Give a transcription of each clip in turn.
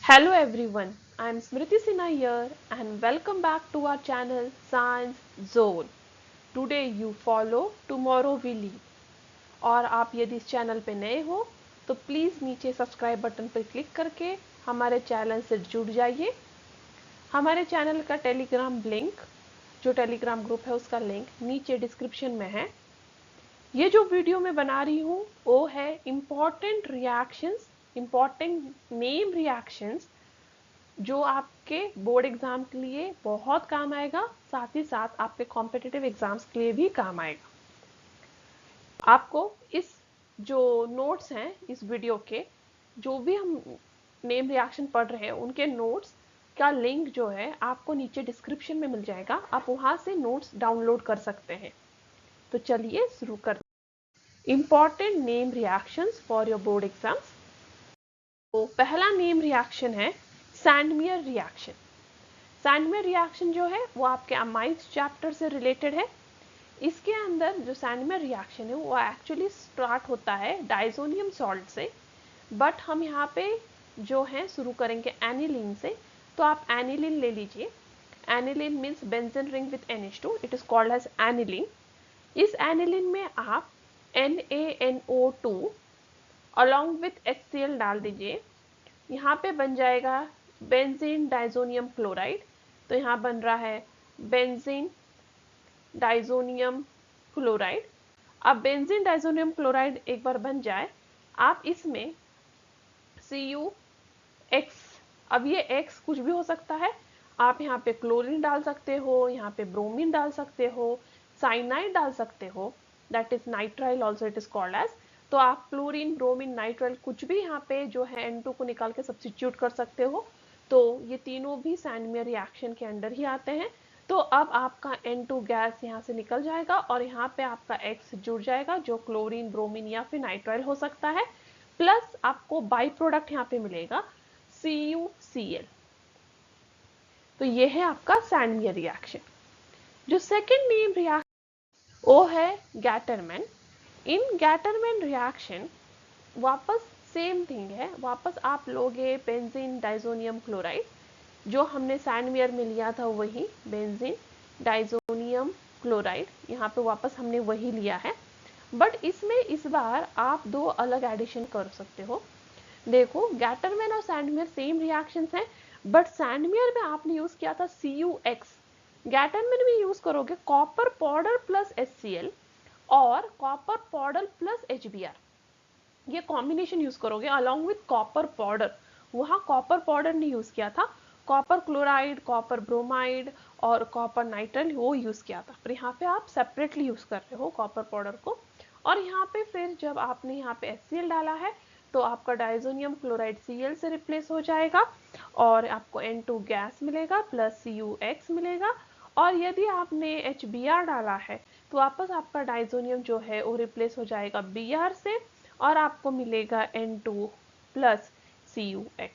Hello everyone, I am Smriti Sinha here and welcome back to our channel Science Zone. Today you follow, tomorrow we lead. और आप यदि इस channel पे नए हो तो प्लीज़ नीचे सब्सक्राइब बटन पर क्लिक करके हमारे चैनल से जुड़ जाइए। हमारे चैनल का टेलीग्राम लिंक, जो टेलीग्राम ग्रुप है उसका लिंक नीचे डिस्क्रिप्शन में है। ये जो वीडियो मैं बना रही हूँ वो है important reactions, important name reactions जो आपके बोर्ड एग्जाम के लिए बहुत काम आएगा, साथ ही साथ आपके कॉम्पिटिटिव एग्जाम्स के लिए भी काम आएगा। आपको इस जो नोट्स हैं इस वीडियो के, जो भी हम नेम रिएक्शन पढ़ रहे हैं उनके नोट्स का लिंक जो है आपको नीचे डिस्क्रिप्शन में मिल जाएगा। आप वहां से नोट्स डाउनलोड कर सकते हैं। तो चलिए शुरू करते हैं। Important name reactions for your board exams. तो पहला नेम रिएक्शन है सैंडमियर रिएक्शन। सैंडमियर रिएक्शन जो है वो आपके अमाइड्स चैप्टर से रिलेटेड है। इसके अंदर जो सैंडमियर रिएक्शन है वो एक्चुअली स्टार्ट होता है डाइजोनियम सॉल्ट से, बट हम यहाँ पे जो है शुरू करेंगे एनिलीन से। तो आप एनिलीन ले लीजिए। Aniline means benzene ring with NH2, it is called as aniline. इस एनिलीन में आप NaNO2 अलॉन्ग विथ HCl डाल दीजिए। यहाँ पे बन जाएगा बेंजीन डाइजोनियम क्लोराइड। तो यहाँ बन रहा है बेंजीन डाइजोनियम क्लोराइड। अब बेंजीन डाइजोनियम क्लोराइड एक बार बन जाए, आप इसमें CuX, अब ये X कुछ भी हो सकता है। आप यहाँ पे क्लोरीन डाल सकते हो, यहाँ पे ब्रोमीन डाल सकते हो, साइनाइड डाल सकते हो, that is nitrile also it is called as. तो आप क्लोरीन, ब्रोमीन, नाइट्राइल कुछ भी यहाँ पे जो है N2 को निकाल के सब्स्टिट्यूट कर सकते हो। तो ये तीनों भी सैंडमियर रिएक्शन के अंडर ही आते हैं। तो अब आपका N2 गैस यहाँ से निकल जाएगा और यहाँ पे आपका X जुड़ जाएगा, जो क्लोरीन, ब्रोमीन या फिर नाइट्राइल हो सकता है। प्लस आपको बाई प्रोडक्ट यहाँ पे मिलेगा CuCl। तो ये है आपका सैंडमियर रिएक्शन। जो सेकेंड नेम रिएक्शन वो है गैटरमैन। इन गैटरमैन रिएक्शन वापस सेम थिंग है, वापस आप लोगे बेंजीन डाइजोनियम क्लोराइड, जो हमने सैंडमियर में लिया था वही बेंजीन डाइजोनियम क्लोराइड, यहाँ पे वापस हमने वही लिया है। बट इसमें इस बार आप दो अलग एडिशन कर सकते हो। देखो, गैटरमैन और सैंडमियर सेम रिएक्शंस हैं, बट सैंडमियर में आपने यूज किया था CuX, गैटरमैन में यूज करोगे कॉपर पाउडर प्लस HCl और कॉपर पाउडर प्लस HBr। ये कॉम्बिनेशन यूज करोगे अलॉन्ग विथ कॉपर पाउडर। वहां कॉपर पाउडर ने यूज किया था, कॉपर क्लोराइड, कॉपर ब्रोमाइड और कॉपर नाइट्राइल वो यूज किया था, पर यहाँ पे आप सेपरेटली यूज कर रहे हो कॉपर पाउडर को। और यहाँ पे फिर जब आपने यहाँ पे HCl डाला है तो आपका डाइजोनियम क्लोराइड Cl से रिप्लेस हो जाएगा और आपको N2 गैस मिलेगा प्लस CuX मिलेगा। और यदि आपने HBr डाला है तो वापस आपका डाइजोनियम जो है वो रिप्लेस हो जाएगा Br से और आपको मिलेगा N2 प्लस CuX।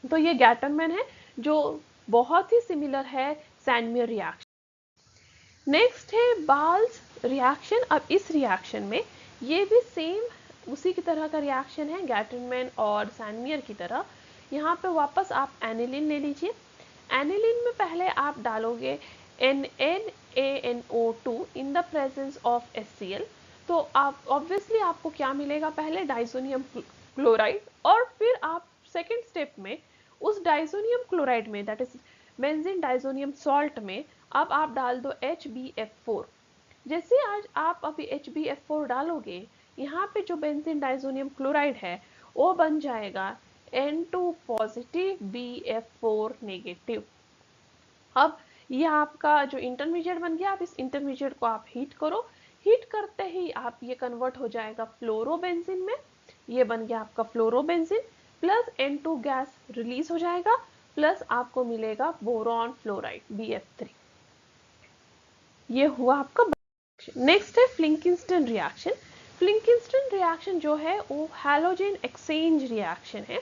तो ये गैटरमैन है जो बहुत ही सिमिलर है सैंडमियर रिएक्शन। नेक्स्ट है बाल्स रिएक्शन। अब इस रिएक्शन में ये भी सेम उसी की तरह का रिएक्शन है, गैटरमैन और सैंडमियर की तरह। यहाँ पे वापस आप एनिलीन ले लीजिए। एनिलीन में पहले आप डालोगे NaNO2 in the presence of HCl। तो आप ऑब्वियसली आपको क्या मिलेगा, पहले डाइजोनियम क्लोराइड और फिर आप सेकेंड स्टेप में उस डाइजोनियम क्लोराइड में, that is benzene diazonium salt में, अब आप डाल दो HbF4। जैसे आज आप अभी HbF4 डालोगे, यहाँ पे जो बेंजीन डाइजोनियम क्लोराइड है वो बन जाएगा N2 पॉजिटिव BF4 नेगेटिव। अब ये आपका जो इंटरमीडिएट बन गया, आप इस इंटरमीडिएट को आप हीट करो। हीट करते ही आप ये कन्वर्ट हो जाएगा फ्लोरोबेंजीन में। ये बन गया आपका fluorobenzene plus N2 gas release हो जाएगा प्लस आपको मिलेगा बोरॉन फ्लोराइड BF3। ये हुआ आपका। नेक्स्ट है फ्लिंकिंस्टन रिएक्शन। फ्लिंकिंस्टन रिएक्शन जो है वो हैलोजन एक्सचेंज रिएक्शन है।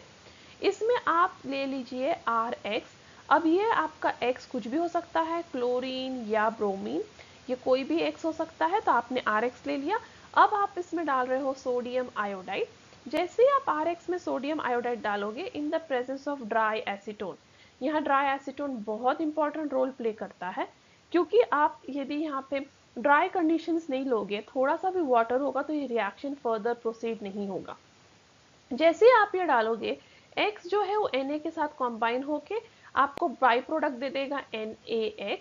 इसमें आप ले लीजिए RX। अब ये आपका X कुछ भी हो सकता है, क्लोरीन या ब्रोमीन, ये कोई भी X हो सकता है, तो आपने RX ले लिया। अब आप इसमें डाल रहे हो सोडियम आयोडाइड। जैसे ही आप RX में सोडियम आयोडाइड डालोगे इन the presence of dry acetone, यहाँ ड्राई एसीटोन बहुत इंपॉर्टेंट रोल प्ले करता है, क्योंकि आप यदि यहाँ पे ड्राई कंडीशंस नहीं लोगे, थोड़ा सा भी वाटर होगा तो ये रिएक्शन फर्दर प्रोसीड नहीं होगा। जैसे आप ये डालोगे X जो है वो Na के साथ कंबाइन होके आपको बाई प्रोडक्ट दे देगा NaX,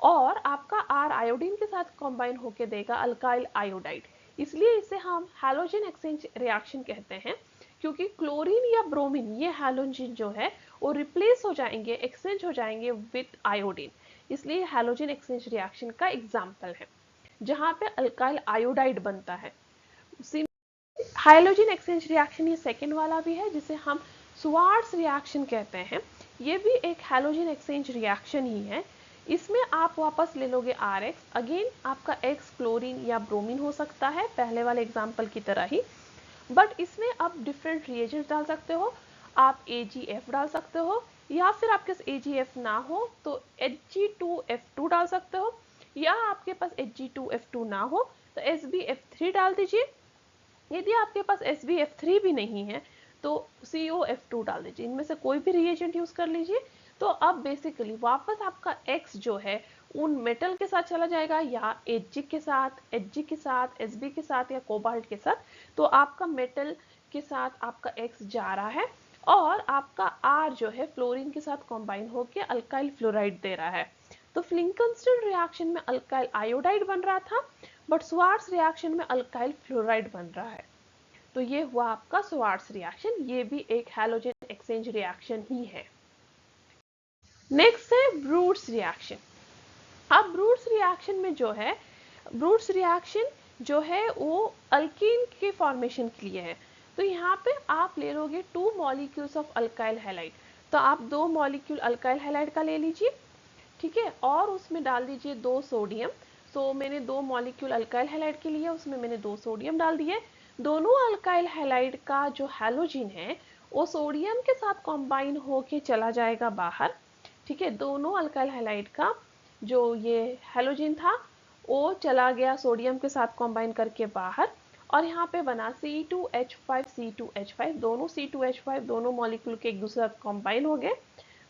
और आपका R आयोडीन के साथ कंबाइन होके देगा अल्काइल आयोडाइड। इसलिए इसे हम हैलोजन एक्सचेंज रिएक्शन कहते हैं, क्योंकि क्लोरीन या ब्रोमीन ये हैलोजन जो है वो रिप्लेस हो जाएंगे, एक्सचेंज हो जाएंगे विद आयोडीन, इसलिए हैलोजन एक्सचेंज रिएक्शन का एग्जाम्पल है जहां पे अल्काइल आयोडाइड बनता है। हाइलोजन एक्सचेंज रिएक्शन ये सेकेंड वाला भी है जिसे हम स्वार्ट्स रिएक्शन कहते हैं, ये भी एक हैलोजन एक्सचेंज रिएक्शन ही है। इसमें आप वापस ले लोगे RX, अगेन आपका X क्लोरीन या ब्रोमीन हो सकता है पहले वाले एग्जाम्पल की तरह ही, बट इसमें आप डिफरेंट रिएजेंट्स डाल सकते हो, आप AgF डाल सकते हो, या फिर आपके पास AgF ना हो तो Hg2F2 डाल सकते हो, या आपके पास Hg2F2 ना हो तो SbF3 डाल दीजिए। यदि आपके पास SbF3 भी नहीं है तो COF2 डाल दीजिए, इनमें से कोई भी रिएजेंट यूज कर लीजिए। तो अब बेसिकली वापस आपका X जो है उन मेटल के साथ चला जाएगा, या Hg के साथ, Hg के साथ, Sb के साथ, या कोबाल्ट के साथ। तो आपका मेटल के साथ आपका X जा रहा है, और आपका R जो है फ्लोरीन के साथ कंबाइन होकर अल्काइल फ्लोराइड दे रहा है। तो फ्लिंकनस्टीन रिएक्शन में अल्काइल आयोडाइड बन रहा था, बट स्वार्ट्स रिएक्शन में अल्काइल फ्लोराइड बन रहा है। तो ये हुआ आपका स्वार्ट्स रिएक्शन, ये भी एक हैलोजन एक्सचेंज रिएक्शन ही है। नेक्स्ट है ब्रूट्स रिएक्शन। अब ब्रूट्स रिएक्शन में जो है, ब्रूट्स रिएक्शन जो है वो अल्कीन के फॉर्मेशन के लिए है। तो यहाँ पे आप ले लोगे 2 मॉलिक्यूल्स ऑफ अल्काइल हैलाइड, तो आप 2 मॉलिक्यूल अल्काइल हैलाइड का ले लीजिए, ठीक है, और उसमें डाल दीजिए 2 सोडियम। तो मैंने 2 मॉलिक्यूल अल्काइल हैलाइड के लिए उसमें मैंने 2 सोडियम डाल दिए। दोनों अल्काइल हैलाइड का जो हैलोजन है वो सोडियम के साथ कंबाइन होके चला जाएगा बाहर, ठीक है। दोनों अल्काइल हैलाइड का जो ये हैलोजन था वो चला गया सोडियम के साथ कंबाइन करके बाहर, और यहाँ पे बना C2H5 C2H5, दोनों C2H5 दोनों मॉलिक्यूल के एक दूसरे साथ कंबाइन हो गए,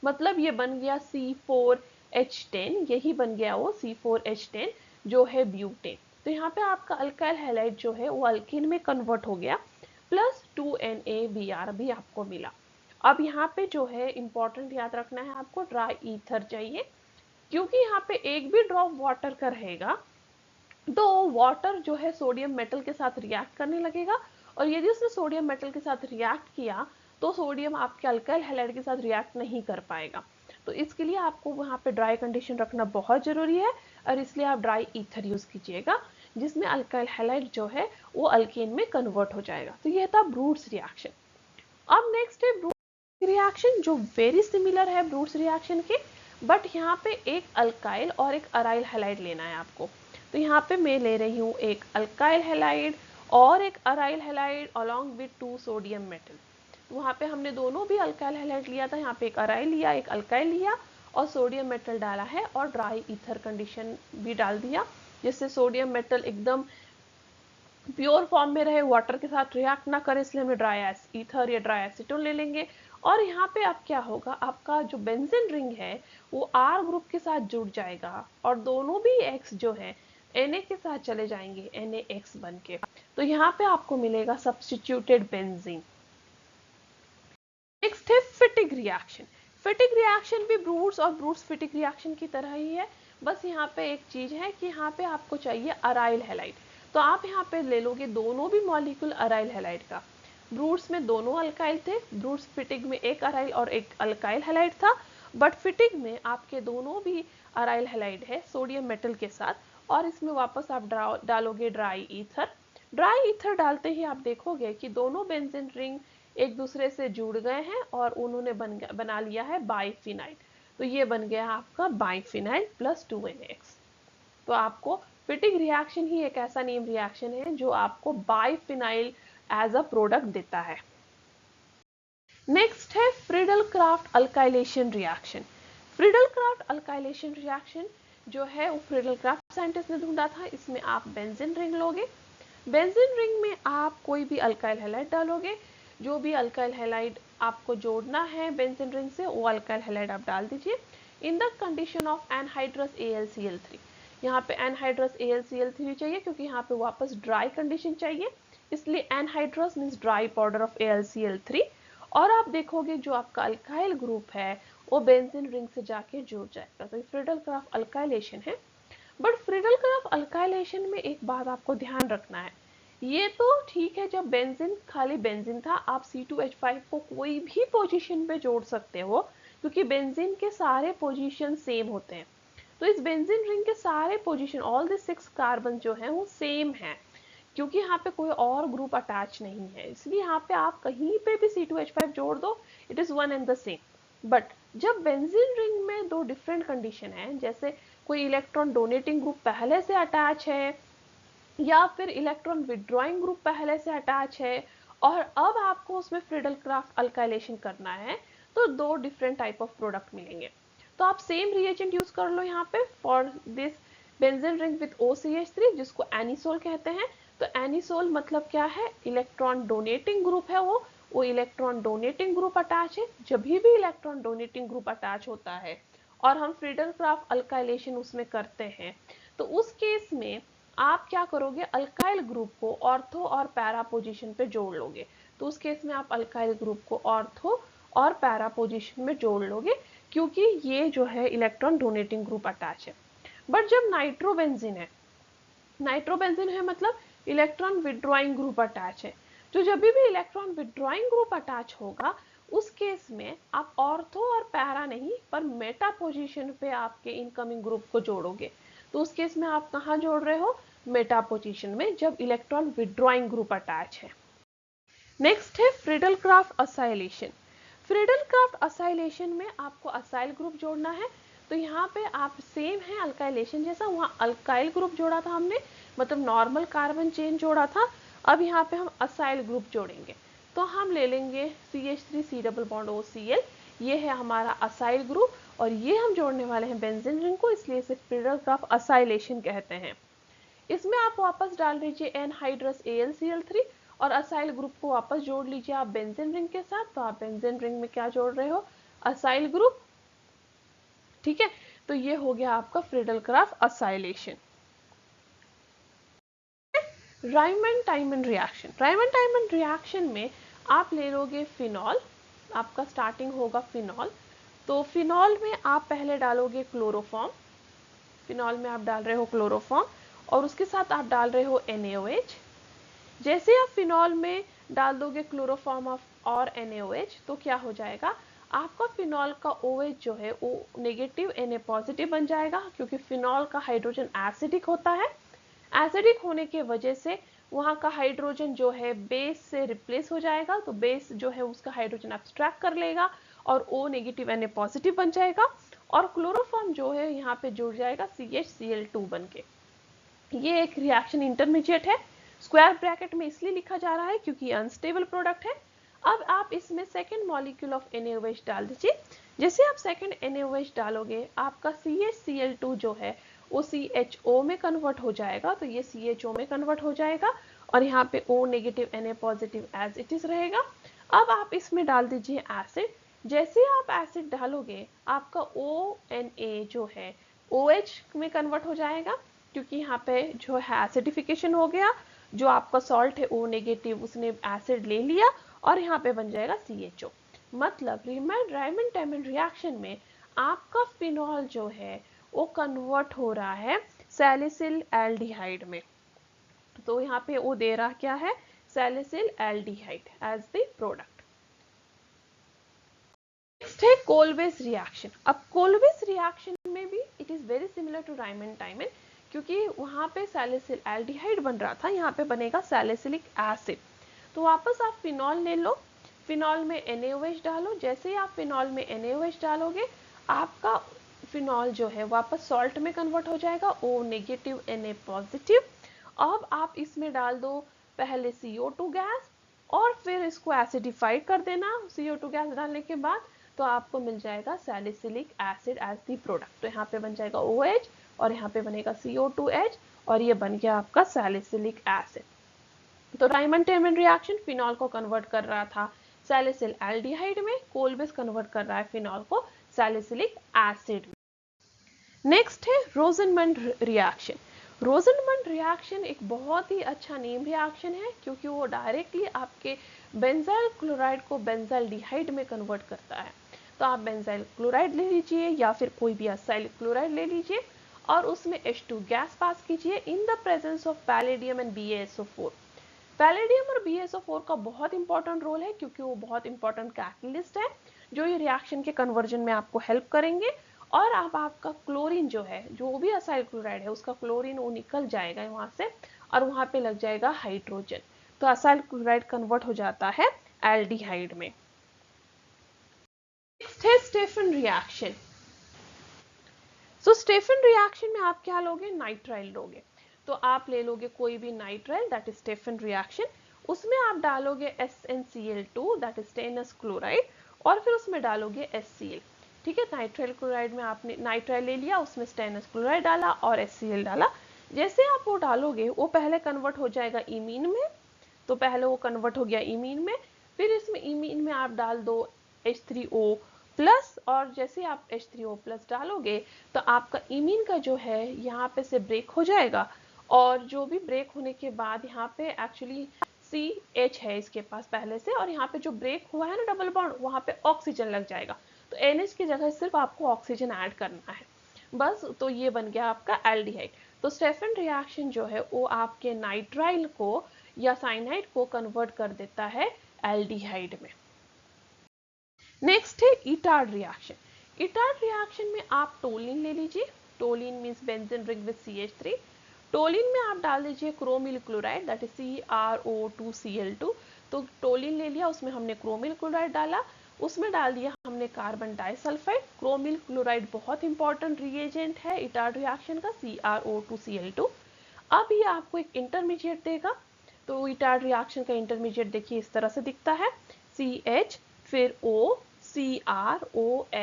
मतलब ये बन गया C4H10, यही बन गया वो C4H10 जो है ब्यूटेन। तो यहाँ पे आपका अल्काइल हैलाइड जो है वो अल्कीन में कन्वर्ट हो गया, प्लस 2NaBr भी आपको मिला। अब यहाँ पे जो है इंपॉर्टेंट याद रखना है आपको, ड्राई ईथर चाहिए, क्योंकि यहाँ पे एक भी ड्रॉप वाटर का रहेगा तो वाटर जो है सोडियम मेटल के साथ रिएक्ट करने लगेगा, और यदि उसने सोडियम मेटल के साथ रिएक्ट किया तो सोडियम आपके अल्काइल हैलाइड के साथ रिएक्ट नहीं कर पाएगा। तो इसके लिए आपको वहाँ पे ड्राई कंडीशन रखना बहुत जरूरी है, और इसलिए आप ड्राई ईथर यूज कीजिएगा जिसमें अल्काइल हैलाइड जो है वो अल्केन में कन्वर्ट हो जाएगा। तो यह था ब्रूट्स रिएक्शन। अब नेक्स्ट है ब्रूट्स रिएक्शन जो वेरी सिमिलर है ब्रूट्स रिएक्शन के, बट यहाँ पे एक अल्काइल और एक अराइल हैलाइड लेना है आपको। तो यहाँ पे मैं ले रही हूँ एक अल्काइल हैलाइड और एक aryl halide along with 2 sodium metal. तो वहाँ पे हमने दोनों भी अल्काइल हैलाइड लिया था, यहाँ पे एक अराइल लिया एक अल्काइल लिया और सोडियम मेटल डाला है, और ड्राई ईथर कंडीशन भी डाल दिया जिससे सोडियम मेटल एकदम प्योर फॉर्म में रहे, वाटर के साथ रिएक्ट ना करे, इसलिए हम ड्राई ईथर या ड्राई एसीटोन ले लेंगे। और यहाँ पे अब क्या होगा, आपका जो बेंजीन रिंग है वो R ग्रुप के साथ जुड़ जाएगा, और दोनों भी X जो है Na के साथ चले जाएंगे NaX बन के। तो यहाँ पे आपको मिलेगा सब्स्टिट्यूटेड बेंजीन। नेक्स्ट है फिटिक रिएक्शन। फिटिक रिएक्शन भी ब्रूट्स और ब्रूट्स फिटिक रिएक्शन की तरह ही है, बस यहाँ पे एक चीज है कि यहाँ पे आपको चाहिए अराइल हैलाइड। तो आप यहाँ पे ले लोगे दोनों भी मॉलिक्यूल अराइल हैलाइड का। ब्रूट्स में दोनों अल्काइल थे, ब्रूट्स फिटिक में एक अराइल और एक अल्काइल हैलाइड था, बट फिटिक में आपके दोनों भी अराइल हैलाइड है सोडियम मेटल के साथ, और इसमें वापस आप डालोगे ड्राई ईथर। ड्राई ईथर डालते ही आप देखोगे कि दोनों बेंजीन रिंग एक दूसरे से जुड़ गए हैं और उन्होंने बना लिया है बाइफिनाइल। तो ये बन गया आपका बाइफिनाइल प्लस 2NaX। तो आपको फिटिक रिएक्शन ही एक ऐसा नेम रिएक्शन है जो आपको बाइफिनाइल एज अ प्रोडक्ट देता है। नेक्स्ट है Friedel craft alkylation reaction. Friedel craft alkylation reaction जो है वो फ्रीडल क्राफ्ट साइंटिस्ट ने ढूंढा था। इसमें आप बेंजीन रिंग लोगे, बेंजीन रिंग में आप कोई भी अल्काइल हैलाइड डालोगे, जो भी अल्काइल हैलाइड आपको जोड़ना है बेंजीन रिंग से वो अल्काइल हैलाइड आप डाल दीजिए in the condition of anhydrous AlCl3। यहाँ पे एनहाइड्रस AlCl3 चाहिए क्योंकि यहाँ पे वापस ड्राई कंडीशन चाहिए, इसलिए anhydrous means dry powder of AlCl3। और आप देखोगे जो आपका अल्काइल ग्रुप है वो बेंजीन रिंग से जाके जुड़ जाएगा। तो फ्रीडल क्राफ्ट अल्काइलेशन है। बट फ्रीडल क्राफ्ट अल्काइलेशन में एक बात आपको ध्यान रखना है, ये तो ठीक है जब बेंजीन खाली बेंजीन था, आप C2H5 को कोई भी पोजीशन पे जोड़ सकते हो क्योंकि बेंजीन के सारे पोजीशन सेम होते हैं। तो इस बेंजीन रिंग के सारे पोजीशन ऑल द 6 कार्बन जो है वो सेम है क्योंकि यहाँ पे कोई और ग्रुप अटैच नहीं है, इसलिए यहाँ पे आप कहीं पे भी C2H5 जोड़ दो, it is one and the same. But जब बेंजीन रिंग में दो डिफरेंट कंडीशन है, जैसे कोई इलेक्ट्रॉन डोनेटिंग ग्रुप पहले से अटैच है या फिर इलेक्ट्रॉन विड्रॉइंग ग्रुप पहले से अटैच है और अब आपको उसमें फ्रीडल क्राफ्ट अल्काइलेशन करना है, तो दो डिफरेंट टाइप ऑफ प्रोडक्ट मिलेंगे। तो आप सेम रिएजेंट यूज कर लो यहाँ पे for this benzene ring with OCH3 जिसको एनिसोल कहते हैं। तो एनिसोल मतलब क्या है, इलेक्ट्रॉन डोनेटिंग ग्रुप है वो इलेक्ट्रॉन डोनेटिंग ग्रुप अटैच है। जब भी इलेक्ट्रॉन डोनेटिंग ग्रुप अटैच होता है और हम फ्रीडल क्राफ्ट अल्काइलेशन उसमें करते हैं, तो उस केस में आप क्या करोगे, अल्काइल ग्रुप को ऑर्थो और पैरा पोजीशन पे जोड़ लोगे। तो उस केस में आप अल्काइल ग्रुप को ऑर्थो और पैरा पोजीशन में जोड़ लोगे क्योंकि ये जो है इलेक्ट्रॉन डोनेटिंग ग्रुप अटैच है। बट जब नाइट्रोबेंजीन है मतलब इलेक्ट्रॉन विड्रॉइंग ग्रुप अटैच है। तो जब भी इलेक्ट्रॉन विड्रॉइंग ग्रुप अटैच होगा उस केस में आप ऑर्थो और पैरा नहीं पर मेटा पोजीशन पे आपके इनकमिंग ग्रुप को जोड़ोगे। तो उस केस में आप कहाँ जोड़ रहे हो, मेटा पोजीशन में, जब इलेक्ट्रॉन विड्रॉइंग ग्रुप अटैच है। नेक्स्ट है Friedel craft acylation. Friedel craft acylation में आपको असाइल ग्रुप जोड़ना है। तो यहाँ पे आप सेम है अल्काइलेशन जैसा, वहाँ अल्काइल ग्रुप जोड़ा था हमने, मतलब नॉर्मल कार्बन चेन जोड़ा था। अब यहाँ पे हम असाइल ग्रुप जोड़ेंगे। तो हम ले लेंगे CH3 डबल बॉन्ड OCl, ये है हमारा असाइल ग्रुप और ये हम जोड़ने वाले हैं बेंजीन रिंग को, इसलिए इसे फ्रीडल क्राफ्ट असाइलेशन कहते हैं। इसमें आप वापस डाल दीजिए एनहाइड्रस AlCl3 और असाइल ग्रुप को वापस जोड़ लीजिए आप बेंजीन रिंग के साथ। तो आप बेंजीन रिंग में क्या जोड़ रहे हो, असाइल ग्रुप। ठीक है, तो ये हो गया आपका Friedel craft acylation. राइमन-टाइमन reaction. राइमन-टाइमन reaction में आप ले लोगे फिनॉल, आपका स्टार्टिंग होगा फिनॉल। तो फिनॉल में आप पहले डालोगे क्लोरोफॉर्म, फिनॉल में आप डाल रहे हो क्लोरोफॉर्म और उसके साथ आप डाल रहे हो NaOH। जैसे आप फिनॉल में डाल दोगे क्लोरोफॉर्म और NaOH तो क्या हो जाएगा, आपका फिनॉल का OH जो है वो नेगेटिव Na पॉजिटिव बन जाएगा क्योंकि फिनॉल का हाइड्रोजन एसिडिक होता है। एसिडिक होने के वजह से वहाँ का हाइड्रोजन जो है बेस से रिप्लेस हो जाएगा, तो बेस जो है उसका हाइड्रोजन एब्स्ट्रैक्ट कर लेगा और O नेगेटिव Na पॉजिटिव बन जाएगा और क्लोरोफॉर्म जो है यहाँ पे जुड़ जाएगा CHCl2 बन के। ये एक रिएक्शन इंटरमीडिएट है, स्क्वायर ब्रैकेट में इसलिए लिखा जा रहा है क्योंकि अनस्टेबल प्रोडक्ट है। अब आप इसमें सेकेंड मॉलिक्यूल ऑफ NaOH डाल दीजिए। जैसे आप सेकेंड NaOH डालोगे आपका CHCl2 जो है वो CHO में कन्वर्ट हो जाएगा, तो ये CHO में कन्वर्ट हो जाएगा और यहाँ पे O negative Na positive as it is रहेगा। अब आप इसमें डाल दीजिए एसिड। जैसे आप एसिड डालोगे आपका ONA जो है OH में कन्वर्ट हो जाएगा क्योंकि यहाँ पे जो है एसिडिफिकेशन हो गया, जो आपका सॉल्ट है O नेगेटिव उसने एसिड ले लिया और यहाँ पे बन जाएगा CHO। मतलब राइमन-टाइमन रिएक्शन में आपका फिनॉल जो है वो कन्वर्ट हो रहा है सैलिसिल एल्डिहाइड में। तो यहाँ पे वो दे रहा क्या है, salicyl aldehyde as the product. Next है कोलवेज रिएक्शन। अब कोलवेज रिएक्शन में भी it is very similar to Reimer Tiemann क्योंकि वहां पे सैलिसिल एल्डिहाइड बन रहा था, यहाँ पे बनेगा सैलिसिलिक एसिड। तो वापस आप फिनॉल ले लो, फिनॉल में NaOH डालो। जैसे ही आप फिनॉल में NaOH डालोगे आपका फिनॉल जो है वापस सॉल्ट में कन्वर्ट हो जाएगा, O नेगेटिव Na पॉजिटिव। अब आप इसमें डाल दो पहले CO2 गैस और फिर इसको एसिडिफाइड कर देना CO2 गैस डालने के बाद, तो आपको मिल जाएगा salicylic acid as the product. तो यहाँ पे बन जाएगा OH और यहाँ पे बनेगा CO2H और ये बन गया आपका सैलिसिलिक एसिड। तो डाइमंड रिएक्शन फिनॉल को कन्वर्ट कर रहा था सैलिसिल एल्डिहाइड में, कोलबेस कन्वर्ट कर रहा है फिनॉल को सैलिसिलिक एसिड में। नेक्स्ट है रोजनमंड रिएक्शन। रोजनमंड रिएक्शन एक बहुत ही अच्छा नेम रिएक्शन है क्योंकि वो डायरेक्टली आपके बेंजाइल क्लोराइड को बेंजाइल डिहाइड में कन्वर्ट करता है। तो आप बेंजाइल क्लोराइड ले लीजिए या फिर कोई भी एसाइलिक क्लोराइड ले लीजिए और उसमें H2 गैस पास कीजिए इन the presence of palladium and BaSO4। Palladium और BaSO4 का बहुत इंपॉर्टेंट रोल है क्योंकि वो बहुत इंपॉर्टेंट कैटलिस्ट है जो ये रिएक्शन के कन्वर्जन में आपको हेल्प करेंगे। और अब आपका क्लोरीन जो है, जो भी असाइल क्लोराइड है, उसका क्लोरीन वो निकल जाएगा वहां से और वहां पे लग जाएगा हाइड्रोजन। तो असाइल क्लोराइड कन्वर्ट हो जाता है एल्डिहाइड में। नेक्स्ट है स्टेफन रिएक्शन। सो स्टेफन रिएक्शन में आप क्या लोगे, नाइट्राइल लोगे। तो आप ले लोगे कोई भी nitrile, that is Stephen reaction, उसमें आप डालोगे SnCl2 that is stannous chloride और फिर उसमें डालोगे HCl। ठीक है, नाइट्राइल क्लोराइड में आपने नाइट्राइल ले लिया, उसमें स्टेनस क्लोराइड डाला और HCl डाला। जैसे आप वो डालोगे वो पहले कन्वर्ट हो जाएगा इमीन में, तो पहले वो कन्वर्ट हो गया इमीन में, फिर इसमें इमीन में आप डाल दो H3O प्लस और जैसे आप H3O प्लस डालोगे तो आपका इमीन का जो है यहाँ पे से ब्रेक हो जाएगा और जो भी ब्रेक होने के बाद यहाँ पे एक्चुअली CH है इसके पास पहले से और यहाँ पे जो ब्रेक हुआ है ना डबल बॉन्ड, वहां पे ऑक्सीजन लग जाएगा। तो NH की जगह सिर्फ आपको ऑक्सीजन ऐड करना है बस। तो ये बन गया आपका एल्डिहाइड। तो स्टेफन रिएक्शन जो है वो आपके नाइट्राइल को या साइनाइड को कन्वर्ट कर देता है एल्डिहाइड में। नेक्स्ट है इटार्ड रिएक्शन। इटार्ड रिएक्शन में आप टोलिन ले लीजिए, toluene means benzene ring with CH3। Toluene में आप डाल दीजिए chromyl chloride that is CrO2Cl2। तो टोलिन ले लिया, उसमें हमने क्रोमिल क्लोराइड डाला, उसमें डाल दिया हमने कार्बन डाइसल्फाइड। क्रोमिल क्लोराइड बहुत इंपॉर्टेंट रिएजेंट है इटार्ड रिएक्शन का, CrO2Cl2। अब ये आपको एक इंटरमीडिएट देगा। तो इटार्ड रिएक्शन का इंटरमीडिएट देखिए इस तरह से दिखता है, CH फिर O CrOHCl2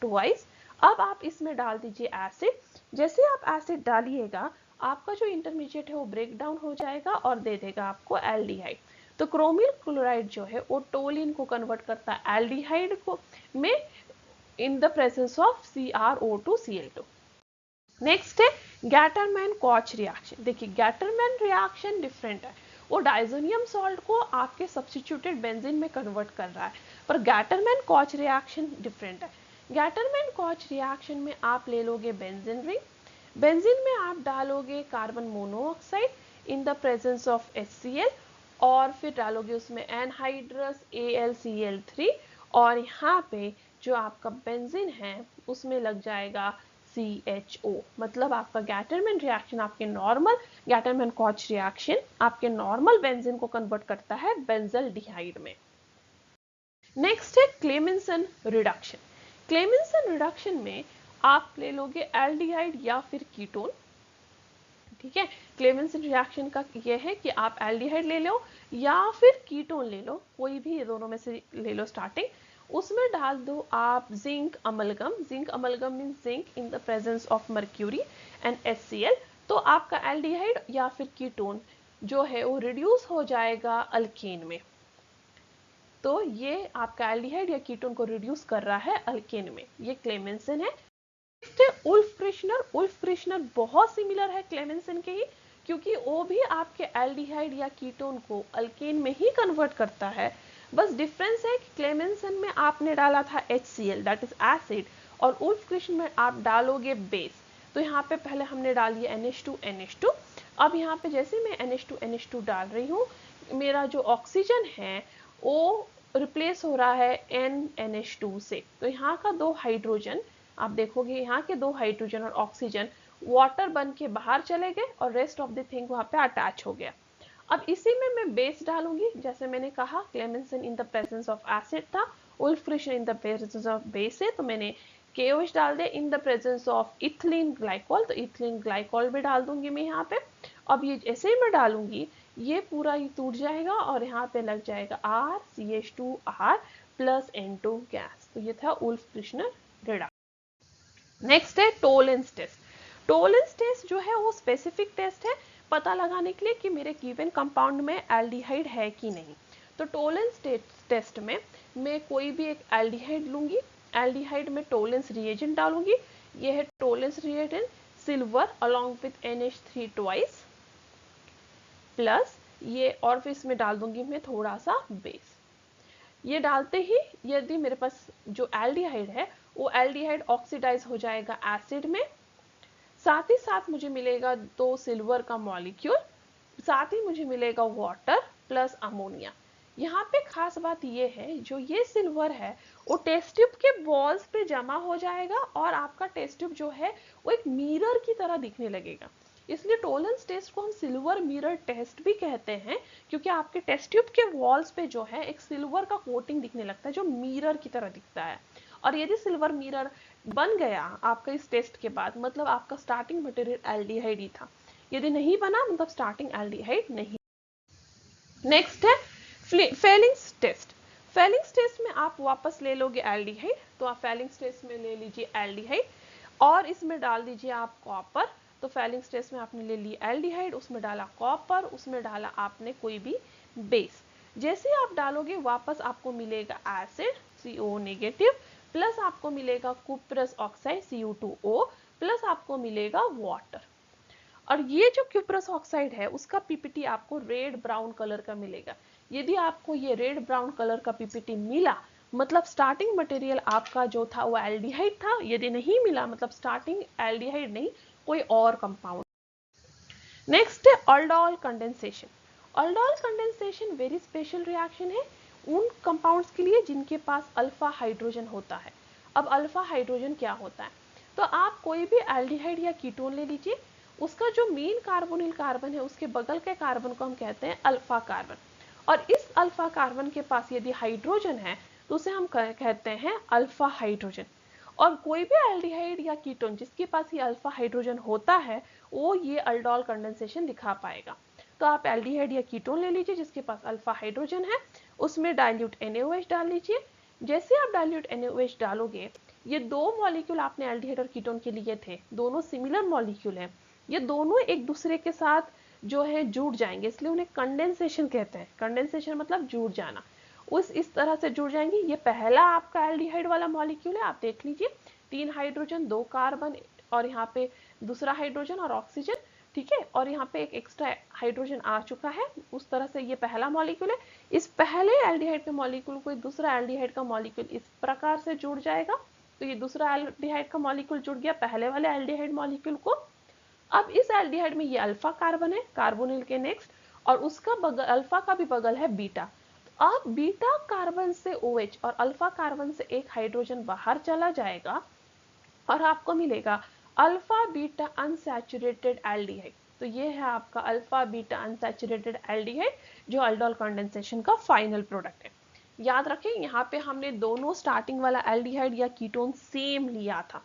ट्वाइस। अब आप इसमें डाल दीजिए एसिड। जैसे आप एसिड डालिएगा आपका जो इंटरमीडिएट है वो ब्रेक डाउन हो जाएगा और दे देगा आपको एल्डिहाइड। तो क्रोमिल क्लोराइड जो है वो टोलिन को कन्वर्ट करता है एल्डिहाइड को में इन the presence of CrO2Cl2। Next है गैटरमैन कॉच रिएक्शन। देखिए गैटरमैन रिएक्शन डिफरेंट है, वो डाइजोनियम सॉल्ट को आपके सब्स्टिट्यूटेड बेंजीन में कन्वर्ट कर रहा है, पर गैटरमैन कॉच रिएक्शन डिफरेंट है। गैटरमैन कॉच रिएक्शन में आप ले लोगे बेंजीन रिंग, बेंजीन में आप डालोगे carbon monoxide in the presence of HCl और फिर डालोगे उसमें एनहाइड्रस AlCl3 और यहाँ पे जो आपका बेंजीन है उसमें लग जाएगा CHO। मतलब आपका गैटरमैन रिएक्शन आपके नॉर्मल गैटरमैन कॉच रिएक्शन आपके नॉर्मल बेंजीन को कन्वर्ट करता है बेंजल डिहाइड में। नेक्स्ट है क्लेमेंसन रिडक्शन। क्लेमेंसन रिडक्शन में आप ले लोगे एल्डिहाइड या फिर कीटोन। ठीक है, क्लेमेंसन रिएक्शन का ये है कि आप एल्डिहाइड ले लो या फिर कीटोन ले लो, कोई भी ये दोनों में से ले लो स्टार्टिंग। उसमें डाल दो आप zinc amalgam. Zinc amalgam means zinc in the presence of mercury and HCl। तो आपका एल्डिहाइड या फिर कीटोन जो है वो रिड्यूस हो जाएगा अल्केन में। तो ये आपका एल्डिहाइड या कीटोन को रिड्यूस कर रहा है अल्केन में, ये क्लेमेंसन है। उल्फ क्रिश्नर। उल्फ क्रिश्नर बहुत सिमिलर है क्लेमेंसन के ही क्योंकि वो भी आपके एल्डिहाइड या कीटोन को अल्केन में ही कन्वर्ट करता है। बस डिफरेंस है कि क्लेमेंसन में आपने डाला था HCl दैट इज एसिड और उल्फ क्रिश्नर में आप डालोगे बेस। तो यहाँ पे पहले हमने डाली NH2NH2। अब यहाँ पे जैसे मैं NH2NH2 डाल रही हूँ मेरा जो ऑक्सीजन है वो रिप्लेस हो रहा है NH2 से। तो यहाँ का दो हाइड्रोजन आप देखोगे, यहाँ के दो हाइड्रोजन और ऑक्सीजन वाटर बन के बाहर चले गए और रेस्ट ऑफ द थिंग वहां पे अटैच हो गया। अब इसी में मैं बेस डालूंगी, जैसे मैंने कहा Clemmensen in the presence of acid था, Wolff Kishner in the presence of base है, तो मैंने KOH डाल दिया in the presence of ethylene glycol. तो इथिलीन ग्लाइकोल भी डाल दूंगी मैं यहाँ पे। अब ये जैसे ही मैं डालूंगी ये पूरा ही टूट जाएगा और यहाँ पे लग जाएगा RCH2R प्लस N2 गैस। तो ये था उल्फ क्रिश्नर रिडक्शन। नेक्स्ट है टोलेंस टेस्ट। टोलेंस टेस्ट जो है वो स्पेसिफिक टेस्ट है पता लगाने के लिए कि मेरे गिवन कंपाउंड में एल्डिहाइड है कि नहीं। तो टोलेंस टेस्ट में मैं कोई भी एक एल्डिहाइड लूंगी, एल्डिहाइड में टोलेंस रिएजेंट डालूंगी, ये है Tollens reagent silver along with NH3 twice, plus ये और फिर इसमें डाल दूंगी मैं थोड़ा सा बेस। ये डालते ही यदि मेरे पास जो एल्डिहाइड है वो एल्डिहाइड ऑक्सीडाइज हो जाएगा एसिड में, साथ ही साथ मुझे मिलेगा 2 सिल्वर का मॉलिक्यूल, साथ ही मुझे मिलेगा वाटर प्लस अमोनिया। यहाँ पे खास बात ये है, जो ये सिल्वर है वो टेस्ट ट्यूब के वॉल्स पे जमा हो जाएगा और आपका टेस्ट ट्यूब जो है वो एक मिरर की तरह दिखने लगेगा। इसलिए टोलेंस टेस्ट को हम सिल्वर मिरर टेस्ट भी कहते हैं, क्योंकि आपके टेस्ट ट्यूब के वॉल्स पे जो है एक सिल्वर का कोटिंग दिखने लगता है जो मिरर की तरह दिखता है। और यदि सिल्वर मिरर बन गया आपका इस टेस्ट के बाद, मतलब आपका स्टार्टिंग मटेरियल एल्डिहाइड ही था, यदि नहीं बना मतलब स्टार्टिंग एल्डिहाइड नहीं। नेक्स्ट है फेलिंग्स टेस्ट। फेलिंग्स टेस्ट में आप वापस ले लोगे एल्डिहाइड, तो आप फेलिंग्स टेस्ट में ले लीजिए एल्डिहाइड और इसमें डाल दीजिए आप कॉपर। तो फेलिंग्स टेस्ट में आपने ले ली एल्डिहाइड, उसमें डाला कॉपर, उसमें डाला आपने कोई भी बेस। जैसे आप डालोगे वापस आपको मिलेगा एसिड CO नेगेटिव, प्लस आपको मिलेगा कुप्रस ऑक्साइड Cu2O, प्लस आपको मिलेगा वाटर। और ये जो क्यूप्रस ऑक्साइड है उसका पीपीटी आपको रेड ब्राउन कलर का मिलेगा। यदि आपको ये रेड ब्राउन कलर का पीपीटी मिला मतलब स्टार्टिंग मटेरियल आपका जो था वो एल्डिहाइड था, यदि नहीं मिला मतलब स्टार्टिंग एल्डिहाइड नहीं कोई और कंपाउंड। नेक्स्ट है aldol condensation. Aldol condensation very special reaction है उन कंपाउंड्स के लिए जिनके पास अल्फा हाइड्रोजन होता है। अब अल्फा हाइड्रोजन क्या होता है, तो आप कोई भी एल्डिहाइड या कीटोन ले लीजिए, उसका जो मेन कार्बोनिल कार्बन है उसके बगल के कार्बन को हम कहते हैं अल्फा कार्बन, और इस अल्फा कार्बन के पास यदि हाइड्रोजन है तो उसे हम कहते हैं अल्फा हाइड्रोजन। और कोई भी एल्डिहाइड या कीटोन जिसके पास ये अल्फा हाइड्रोजन होता है वो ये अल्डोल कंडेंसेशन दिखा पाएगा। तो आप एल्डिहाइड या कीटोन ले लीजिए जिसके पास अल्फा हाइड्रोजन है, उसमें डाइल्यूट NaOH डाल लीजिए। जैसे आप डाइल्यूट NaOH डालोगे, ये दो मॉलिक्यूल आपने एल्डिहाइड और कीटोन के लिए थे, दोनों सिमिलर मॉलिक्यूल हैं, ये दोनों एक दूसरे के साथ जो है जुड़ जाएंगे, इसलिए उन्हें कंडेंसेशन कहते हैं। कंडेंसेशन मतलब जुड़ जाना, उस इस तरह से जुड़ जाएंगे। ये पहला आपका एल्डिहाइड वाला मॉलिक्यूल है, आप देख लीजिए 3 हाइड्रोजन 2 कार्बन और यहाँ पे दूसरा हाइड्रोजन और ऑक्सीजन, ठीक है, और यहाँ पे एक एक्स्ट्रा हाइड्रोजन आ चुका है। उस तरह से ये पहला मॉलिक्यूल है। इस पहले एल्डिहाइड के मॉलिक्यूल को दूसरा एल्डिहाइड का मॉलिक्यूल इस प्रकार से जुड़ जाएगा, तो ये दूसरा एल्डिहाइड का मॉलिक्यूल जुड़ गया पहले वाले एल्डिहाइड मॉलिक्यूल को। अब इस एल्डिहाइड में ये अल्फा कार्बन है कार्बोनिल के नेक्स्ट, और उसका बगल अल्फा का भी बगल है बीटा। अब बीटा कार्बन से OH और अल्फा कार्बन से एक हाइड्रोजन बाहर चला जाएगा और आपको मिलेगा अल्फा बीटा अनसैचुरेटेड एल्डिहाइड। तो ये है आपका अल्फा बीटा अनसैचुरेटेड एल्डिहाइड जो अल्डोल कंडेंसेशन का फाइनल प्रोडक्ट है। याद रखें यहाँ पे हमने दोनों स्टार्टिंग वाला एल्डिहाइड या कीटोन सेम लिया था।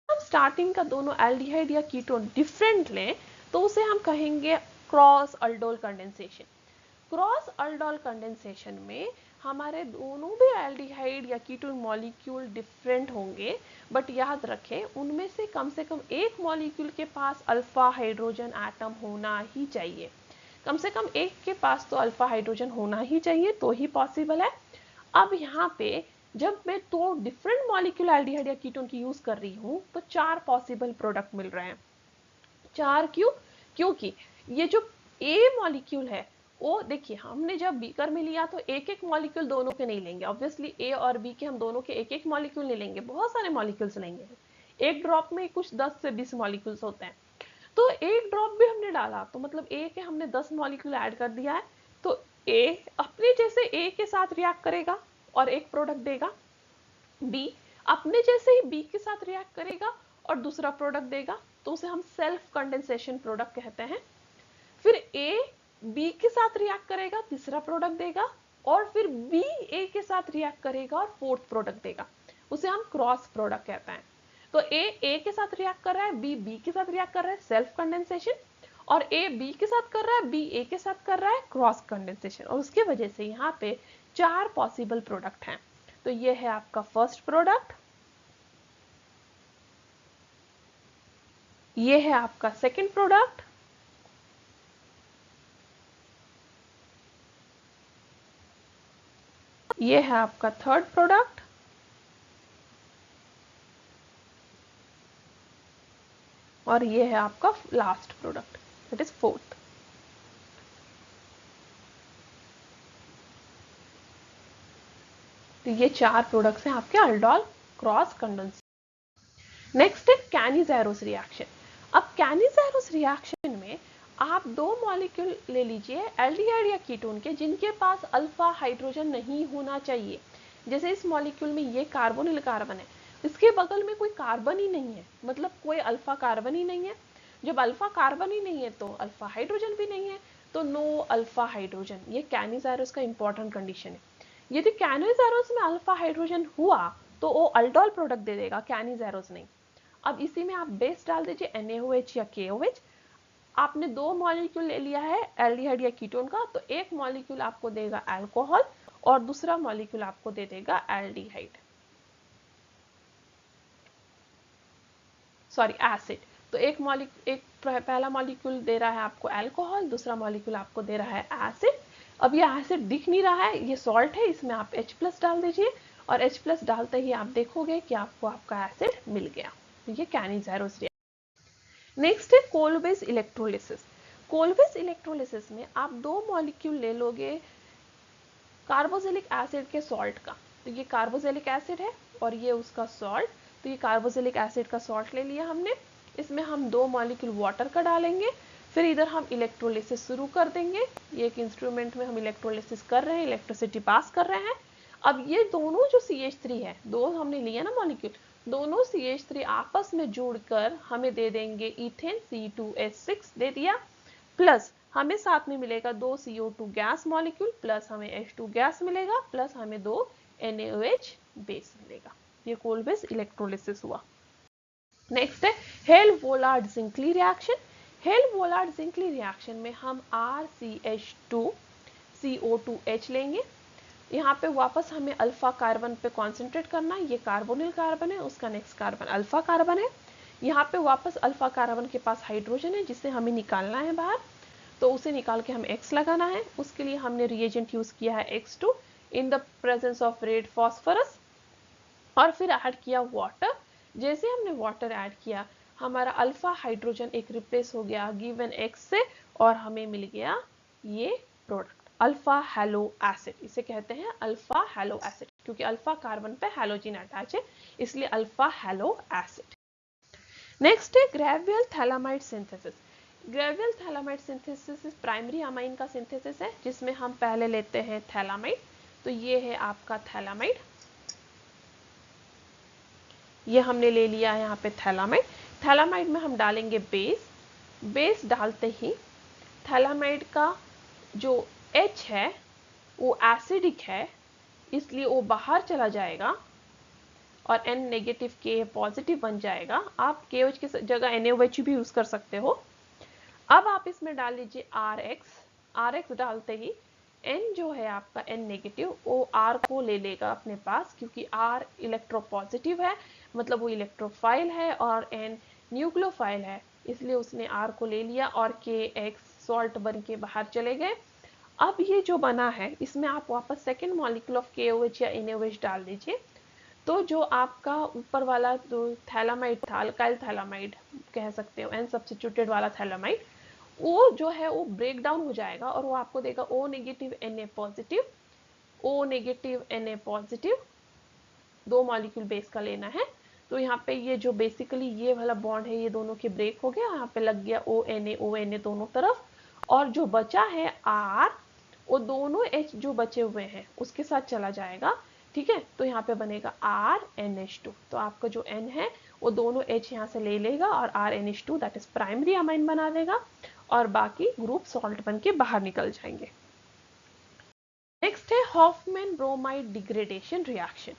हम स्टार्टिंग का दोनों एल्डिहाइड या कीटोन डिफरेंट लें तो उसे हम कहेंगे cross aldol condensation. Cross aldol condensation में हमारे दोनों भी एल्डिहाइड या कीटोन मॉलिक्यूल डिफरेंट होंगे, बट याद रखें उनमें से कम एक मॉलिक्यूल के पास अल्फा हाइड्रोजन एटम होना ही चाहिए। कम से कम एक के पास तो अल्फा हाइड्रोजन होना ही चाहिए, तो ही पॉसिबल है। अब यहाँ पे जब मैं तो डिफरेंट मॉलिक्यूल एल्डिहाइड या कीटोन की यूज कर रही हूँ तो 4 पॉसिबल प्रोडक्ट मिल रहे हैं। 4 क्यों? क्योंकि ये जो ए मॉलिक्यूल है वो देखिए हमने जब बीकर में लिया तो एक एक मॉलिक्यूल दोनों के नहीं लेंगे, ऑब्वियसली ए और बी के हम दोनों के एक एक मॉलिक्यूल नहीं लेंगे, बहुत सारे मॉलिक्यूल्स लेंगे। एक ड्रॉप में कुछ 10 से 20 मॉलिक्यूल्स होते हैं, तो एक ड्रॉप भी हमने डाला तो मतलब ए के हमने 10 मॉलिक्यूल ऐड कर दिया है, तो ए अपने जैसे ए के साथ रिएक्ट करेगा और एक प्रोडक्ट देगा, बी अपने जैसे ही बी के साथ रिएक्ट करेगा और दूसरा प्रोडक्ट देगा, तो उसे हम सेल्फ कंडेंसेशन प्रोडक्ट कहते हैं। फिर ए बी के साथ रिएक्ट करेगा, तीसरा प्रोडक्ट देगा, और फिर बी ए के साथ रिएक्ट करेगा और फोर्थ प्रोडक्ट देगा, उसे हम क्रॉस प्रोडक्ट कहते हैं। तो ए के साथ रिएक्ट कर रहा है, बी के साथ रिएक्ट कर रहा है, सेल्फ कंडेंसेशन, और ए बी के साथ कर रहा है, बी ए के साथ कर रहा है, क्रॉस कंडेंसेशन, और उसके वजह से यहाँ पे 4 पॉसिबल प्रोडक्ट हैं। तो ये है आपका फर्स्ट प्रोडक्ट, ये है आपका सेकंड प्रोडक्ट, ये है आपका थर्ड प्रोडक्ट, और ये है आपका last product, that is fourth. तो ये 4 प्रोडक्ट्स हैं आपके अल्डोल क्रॉस कंडेंसेशन। नेक्स्ट है कैनिज़ेरोस रिएक्शन। अब कैनिज़ेरोस रिएक्शन में आप 2 मॉलिक्यूल ले लीजिए एल्डिहाइड या कीटोन के जिनके पास अल्फा हाइड्रोजन नहीं होना चाहिए। जैसे इस मॉलिक्यूल में ये कार्बोनिल कार्बन है, इसके बगल में कोई कार्बन ही नहीं है, मतलब कोई अल्फा कार्बन ही नहीं है। जब अल्फा कार्बन ही नहीं है तो अल्फा हाइड्रोजन भी नहीं है, तो नो अल्फा हाइड्रोजन। ये कैनिज़ेरोस का इंपॉर्टेंट कंडीशन है। यदि कैनिज़ेरोस में अल्फा हाइड्रोजन हुआ तो वो अल्डोल प्रोडक्ट दे देगा, कैनिज़ेरोस नहीं। अब इसी में आप बेस डाल दीजिए NaOH या KOH। आपने 2 मॉलिक्यूल ले लिया है एल्डिहाइड या कीटोन का, तो एक मॉलिक्यूल आपको देगा अल्कोहल और दूसरा मॉलिक्यूल आपको दे देगा एल्डिहाइड, सॉरी एसिड। तो एक पहला मॉलिक्यूल दे रहा है आपको अल्कोहल, दूसरा मॉलिक्यूल आपको दे रहा है एसिड। अब ये एसिड दिख नहीं रहा है, ये सॉल्ट है, इसमें आप H+ डाल दीजिए और H+ डालते ही आप देखोगे कि आपको आपका एसिड मिल गया। तो ये कैनिज़ेरोस रिएक्शन। नेक्स्ट है कोलवेज इलेक्ट्रोलिसिस। कोलवेज इलेक्ट्रोलिसिस में आप 2 मॉलिक्यूल ले लोगे कार्बोक्सिलिक एसिड के सॉल्ट का। तो ये कार्बोक्सिलिक एसिड है और ये उसका सॉल्ट। तो ये कार्बोक्सिलिक एसिड का सॉल्ट ले लिया हमने, इसमें हम 2 मॉलिक्यूल वाटर का डालेंगे, फिर इधर हम इलेक्ट्रोलिसिस शुरू कर देंगे। ये एक इंस्ट्रूमेंट में हम इलेक्ट्रोलिसिस कर रहे हैं, इलेक्ट्रिसिटी पास कर रहे हैं। अब ये दोनों जो CH3 है, 2 हमने लिया ना मॉलिक्यूल, दोनों CH3 आपस में जुड़कर हमें दे देंगे इथेन, C2H6 दे दिया, प्लस हमें साथ में मिलेगा 2 CO2 गैस मॉलिक्यूल, प्लस हमें H2 गैस मिलेगा, प्लस हमें 2 NaOH बेस मिलेगा। ये कोलवेज इलेक्ट्रोलिसिस हुआ। नेक्स्ट है हेल-वोलार्ड-ज़िंक्ली रिएक्शन। हेल-वोलार्ड-ज़िंक्ली रिएक्शन में हम RCH2 CO2H लेंगे। यहाँ पे वापस हमें अल्फा कार्बन पे कॉन्सेंट्रेट करना है, ये कार्बोनिल कार्बन है, उसका नेक्स्ट कार्बन अल्फा कार्बन है। यहाँ पे वापस अल्फा कार्बन के पास हाइड्रोजन है जिसे हमें निकालना है बाहर, तो उसे निकाल के हमें X लगाना है। उसके लिए हमने रिएजेंट यूज किया है X2 in the presence of red phosphorus, और फिर ऐड किया वाटर। जैसे हमने वाटर ऐड किया, हमारा अल्फा हाइड्रोजन एक रिप्लेस हो गया गिवन X से, और हमें मिल गया ये प्रोडक्ट अल्फा हैलो एसिड। इसे कहते हैं अल्फा हैलो एसिड, क्योंकि अल्फा कार्बन पे हैलोजन अटैच है, इसलिए अल्फा हैलो एसिड। नेक्स्ट है Gabriel phthalimide synthesis. Gabriel phthalimide synthesis primary amine का सिंथेसिस है, जिसमें हम पहले लेते हैं थैलामाइड। तो ये है आपका थैलामाइड, ये हमने ले लिया है यहाँ पे थैलामाइड। थैलामाइड में हम डालेंगे बेस। बेस डालते ही थैलामाइड का जो H है वो एसिडिक है, इसलिए वो बाहर चला जाएगा और N नेगेटिव K पॉजिटिव बन जाएगा। आप KOH की जगह NaOH भी यूज कर सकते हो। अब आप इसमें डाल लीजिए RX। RX डालते ही N जो है आपका N नेगेटिव, वो R को ले लेगा अपने पास, क्योंकि R इलेक्ट्रोपॉजिटिव है, मतलब वो इलेक्ट्रोफाइल है, और N न्यूक्लियोफाइल है, इसलिए उसने R को ले लिया और KX सॉल्ट बन के बाहर चले गए। अब ये जो बना है, इसमें आप वापस सेकेंड मॉलिक्यूल ऑफ KOH या NaOH डाल दीजिए। तो जो आपका ऊपर वाला जो थैलामाइड था, अल्काइल थैलामाइड कह सकते हो, N सब्स्टिट्यूटेड वाला थैलामाइड, वो जो है वो ब्रेक डाउन हो जाएगा और वो आपको देगा O negative Na positive, O negative Na positive. 2 molecule base का लेना है। तो यहाँ पे ये जो बेसिकली ये वाला बॉन्ड है, ये दोनों के ब्रेक हो गया, यहाँ पे लग गया ONA दोनों तरफ, और जो बचा है R, वो दोनों H जो बचे हुए हैं उसके साथ चला जाएगा। ठीक है, तो यहाँ पे बनेगा RNH2। तो आपका जो N है वो दोनों H यहाँ से ले लेगा और RNH2 that is primary amine बना देगा, और बाकी ग्रुप सॉल्ट बन के बाहर निकल जाएंगे। नेक्स्ट है Hoffmann bromide degradation reaction.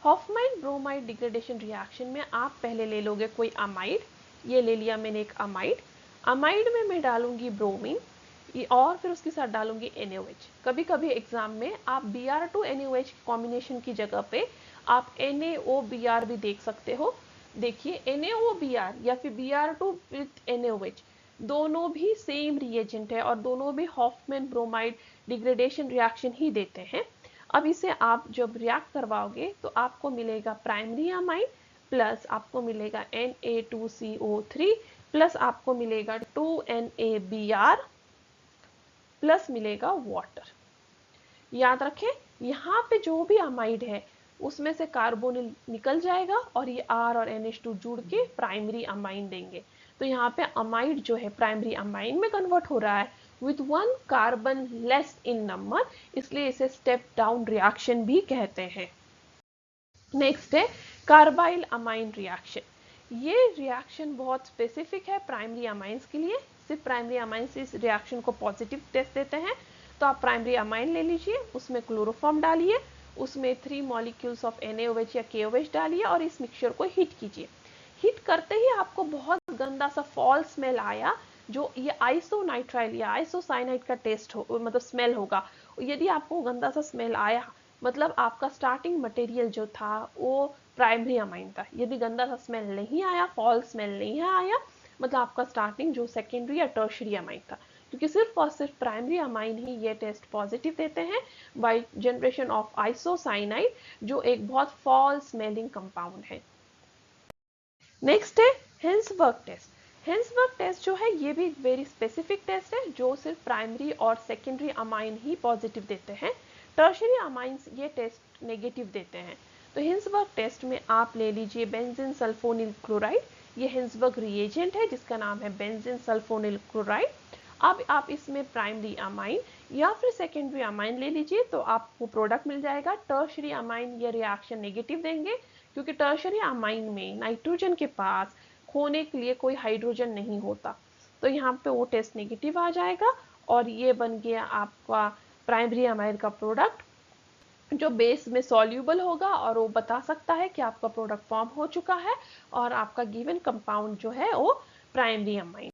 Hoffmann bromide degradation reaction में आप पहले ले लोगे कोई अमाइड। ये ले लिया मैंने एक अमाइड। अमाइड में मैं डालूंगी ब्रोमीन, और फिर उसके साथ डालूंगी NaOH। कभी कभी एग्जाम में आप Br2 NaOH कॉम्बिनेशन की जगह पे आप NaOBr भी देख सकते हो। देखिए NaOBr या फिर Br2 विथ NaOH दोनों भी सेम रिएजेंट है और दोनों भी हॉफमैन ब्रोमाइड डिग्रेडेशन रिएक्शन ही देते हैं। अब इसे आप जब रिएक्ट करवाओगे तो आपको मिलेगा प्राइमरी अमाइन प्लस आपको मिलेगा Na2CO3 प्लस आपको मिलेगा 2NaBr प्लस मिलेगा वाटर। याद रखें यहाँ पे जो भी अमाइड है उसमें से कार्बोनिल निकल जाएगा और ये R और NH2 जुड़ के प्राइमरी अमाइन देंगे। तो यहाँ पे अमाइड जो है प्राइमरी अमाइन में कन्वर्ट हो रहा है with 1 carbon less in number, इसलिए इसे स्टेप डाउन रिएक्शन भी कहते हैं। नेक्स्ट है कार्बाइल अमाइन रिएक्शन। ये रिएक्शन बहुत स्पेसिफिक है प्राइमरी अमाइंस के लिए, सिर्फ प्राइमरी अमाइंस इस रिएक्शन को पॉजिटिव टेस्ट देते हैं। तो आप प्राइमरी अमाइन ले लीजिए, उसमें क्लोरोफॉर्म डालिए, उसमें 3 मॉलिक्यूल्स ऑफ NaOH या KOH डालिए और इस मिक्सचर को हीट कीजिए। हीट करते ही आपको बहुत गंदा सा फॉल स्मेल आया, जो ये आइसोनाइट्राइल या आइसोसाइनाइड का टेस्ट हो, मतलब स्मेल होगा। यदि आपको गंदा सा स्मेल आया मतलब आपका स्टार्टिंग मटेरियल जो था वो प्राइमरी अमाइन था। यदि गंदा सा स्मेल नहीं आया, फॉल स्मेल नहीं आया, मतलब आपका स्टार्टिंग जो सेकेंडरी या टर्शरी अमाइन था, क्योंकि सिर्फ और सिर्फ प्राइमरी अमाइन ही ये टेस्ट पॉजिटिव देते हैं बाय जनरेशन ऑफ आइसोसाइनाइड, जो एक बहुत फॉल स्मेलिंग कंपाउंड है। नेक्स्ट है हिल्सबर्ग टेस्ट। हिल्सबर्ग टेस्ट जो है ये भी वेरी स्पेसिफिक टेस्ट है, जो सिर्फ प्राइमरी और सेकेंडरी अमाइन ही पॉजिटिव देते हैं। टर्शरी अमाइंस ये टेस्ट नेगेटिव देते हैं। तो हिल्सबर्ग टेस्ट में आप ले लीजिए बेंजीन सल्फोनिल क्लोराइड, ये हिल्सबर्ग रिएजेंट है जिसका नाम है बेंजीन सल्फोनिल क्लोराइड। अब आप इसमें प्राइमरी अमाइन या फिर सेकेंडरी अमाइन ले लीजिए तो आपको प्रोडक्ट मिल जाएगा। टर्शरी अमाइन ये रिएक्शन नेगेटिव देंगे, क्योंकि टर्शरी अमाइन में नाइट्रोजन के पास खोने के लिए कोई हाइड्रोजन नहीं होता, तो यहाँ पे वो टेस्ट नेगेटिव आ जाएगा और ये बन गया आपका प्राइमरी अमाइन का प्रोडक्ट, जो बेस में सॉल्यूबल होगा और वो बता सकता है कि आपका प्रोडक्ट फॉर्म हो चुका है और आपका गिवन कंपाउंड जो है वो प्राइमरी अमाइन।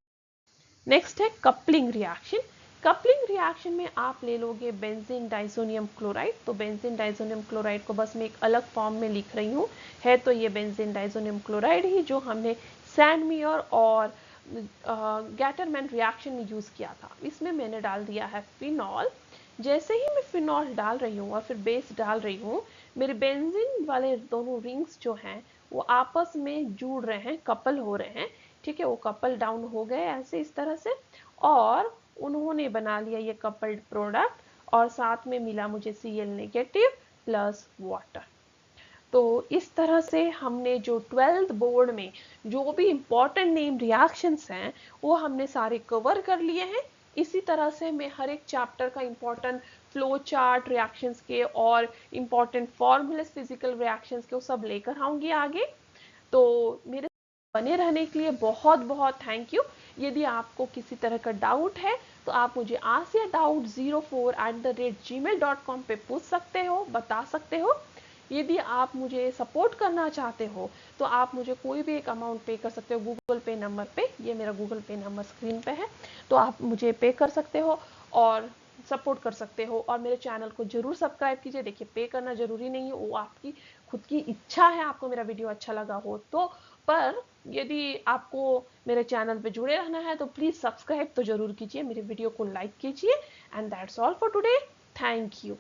नेक्स्ट है कपलिंग रिएक्शन। कपलिंग रिएक्शन में आप ले लोगे बेंजीन डाइजोनियम क्लोराइड। तो बेंजीन डाइजोनियम क्लोराइड को बस मैं एक अलग फॉर्म में लिख रही हूँ, है तो ये बेंजीन डाइजोनियम क्लोराइड ही जो हमने सैंडमियर और गैटरमैन रिएक्शन में यूज किया था। इसमें मैंने डाल दिया है फिनॉल। जैसे ही मैं फिनॉल डाल रही हूँ और फिर बेस डाल रही हूँ, मेरे बेंजीन वाले दोनों रिंग्स जो हैं वो आपस में जुड़ रहे हैं, कपल हो रहे हैं। ठीक है, वो कपल डाउन हो गए ऐसे इस तरह से और उन्होंने बना लिया ये कपल्ड प्रोडक्ट और साथ में मिला मुझे Cl नेगेटिव प्लस वाटर। तो इस तरह से हमने जो 12th बोर्ड में जो भी इंपॉर्टेंट नेम रिएक्शंस हैं वो हमने सारे कवर कर लिए हैं। इसी तरह से मैं हर एक चैप्टर का इंपॉर्टेंट फ्लो चार्ट रिएक्शंस के और इंपॉर्टेंट फॉर्मूले फिजिकल रिएक्शंस के वो सब लेकर आऊंगी आगे। तो मेरे बने रहने के लिए बहुत बहुत थैंक यू। यदि आपको किसी तरह का डाउट है तो आप मुझे asiadout04@gmail.com पे पूछ सकते हो, बता सकते हो। यदि आप मुझे सपोर्ट करना चाहते हो तो आप मुझे कोई भी एक अमाउंट पे कर सकते हो गूगल पे नंबर पे, ये मेरा गूगल पे नंबर स्क्रीन पे है, तो आप मुझे पे कर सकते हो और सपोर्ट कर सकते हो। और मेरे चैनल को जरूर सब्सक्राइब कीजिए। देखिए पे करना जरूरी नहीं है, वो आपकी खुद की इच्छा है, आपको मेरा वीडियो अच्छा लगा हो तो। पर यदि आपको मेरे चैनल पे जुड़े रहना है तो प्लीज सब्सक्राइब तो जरूर कीजिए, मेरे वीडियो को लाइक कीजिए। And that's all for today. Thank you.